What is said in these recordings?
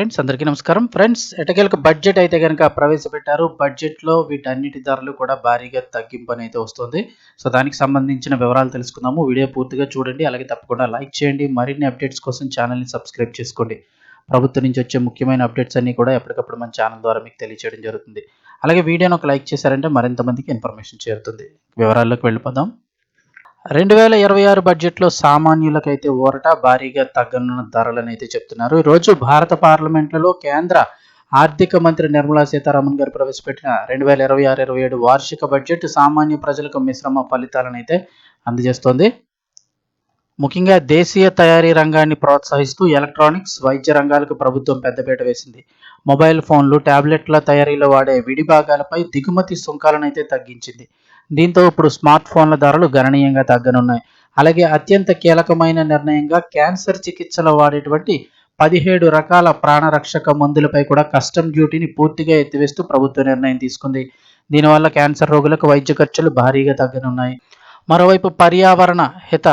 Friends అందరికీ నమస్కారం. Friends ఎట్టకేలకు బడ్జెట్ అయితే గనక ప్రవేశపెట్టారు. బడ్జెట్‌లో వీటన్నిటి ధరలు కూడా భారీగా తగ్గింపనైతే వస్తుంది. సో, దానికి సంబంధించిన వివరాలు తెలుసుకుందాము. వీడియో పూర్తిగా చూడండి. అలాగే తప్పకుండా లైక్ చేయండి. మరిన్ని అప్డేట్స్ కోసం ఛానెల్‌ని సబ్స్క్రైబ్ చేసుకోండి. ప్రభుత్వం నుంచి వచ్చే ముఖ్యమైన అప్డేట్స్ అన్నీ కూడా ఎప్పటికప్పుడు మన ఛానెల్ ద్వారా మీకు తెలియజేయడం జరుగుతుంది. అలాగే వీడియోని ఒక లైక్ చేశారంటే మరింత మందికి ఇన్ఫర్మేషన్ చేరుతుంది. వివరాల్లోకి వెళ్ళిపోదాం. 2026 బడ్జెట్‌లో సామాన్యులకైతే ఊరట, భారీగా తగ్గనున్న ధరలనైతే చెప్తున్నారు. ఈరోజు భారత పార్లమెంట్‌లో కేంద్ర ఆర్థిక మంత్రి నిర్మలా సీతారామన్ గారు ప్రవేశపెట్టిన 2026-27 వార్షిక బడ్జెట్ సామాన్య ప్రజలకు మిశ్రమ ఫలితాలనైతే అందజేస్తోంది. ముఖ్యంగా దేశీయ తయారీ రంగాన్ని ప్రోత్సహిస్తూ ఎలక్ట్రానిక్స్, వైద్య రంగాలకు ప్రభుత్వం పెద్దపీట వేసింది. మొబైల్ ఫోన్లు, ట్యాబ్లెట్ల తయారీలో వాడే విడి భాగాలపై దిగుమతి సుంకాలనైతే తగ్గించింది. దీంతో ఇప్పుడు స్మార్ట్ ఫోన్ల ధరలు గణనీయంగా తగ్గనున్నాయి. అలాగే అత్యంత కీలకమైన నిర్ణయంగా క్యాన్సర్ చికిత్సలో వాడేటువంటి 17 రకాల ప్రాణరక్షక మందులపై కూడా కస్టమ్ డ్యూటీని పూర్తిగా ఎత్తివేస్తూ ప్రభుత్వం నిర్ణయం తీసుకుంది. దీనివల్ల క్యాన్సర్ రోగులకు వైద్య ఖర్చులు భారీగా తగ్గనున్నాయి. మరోవైపు పర్యావరణ హిత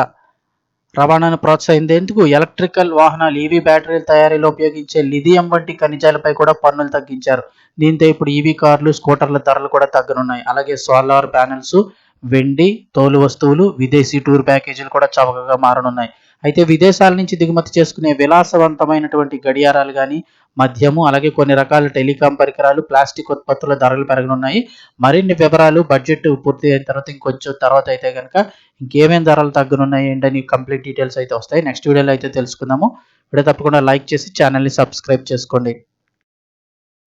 రవాణాను ప్రోత్సహించేందుకు ఎలక్ట్రికల్ వాహనాలు, ఈవీ బ్యాటరీల తయారీలో ఉపయోగించే లిథియం వంటి ఖనిజాలపై కూడా పన్నులు తగ్గించారు. దీంతో ఇప్పుడు ఈవీ కార్లు, స్కూటర్ల ధరలు కూడా తగ్గనున్నాయి. అలాగే సోలార్ ప్యానెల్స్, వెండి, తోలు వస్తువులు, విదేశీ టూర్ ప్యాకేజీలు కూడా చవకగా మారనున్నాయి. అయితే విదేశాల నుంచి దిగుమతి చేసుకునే విలాసవంతమైనటువంటి గడియారాలు కానీ, మద్యము, అలాగే కొన్ని రకాల టెలికాం పరికరాలు, ప్లాస్టిక్ ఉత్పత్తుల ధరలు పెరగనున్నాయి. మరిన్ని వివరాలు బడ్జెట్ పూర్తి అయిన తర్వాత ఇంకొంచెం తర్వాత అయితే కనుక ఇంకేమేం ధరలు తగ్గనున్నాయి ఏంటని కంప్లీట్ డీటెయిల్స్ అయితే వస్తాయి. నెక్స్ట్ వీడియోలో అయితే తెలుసుకుందాము. వీడియో తప్పకుండా లైక్ చేసి ఛానల్ని సబ్స్క్రైబ్ చేసుకోండి.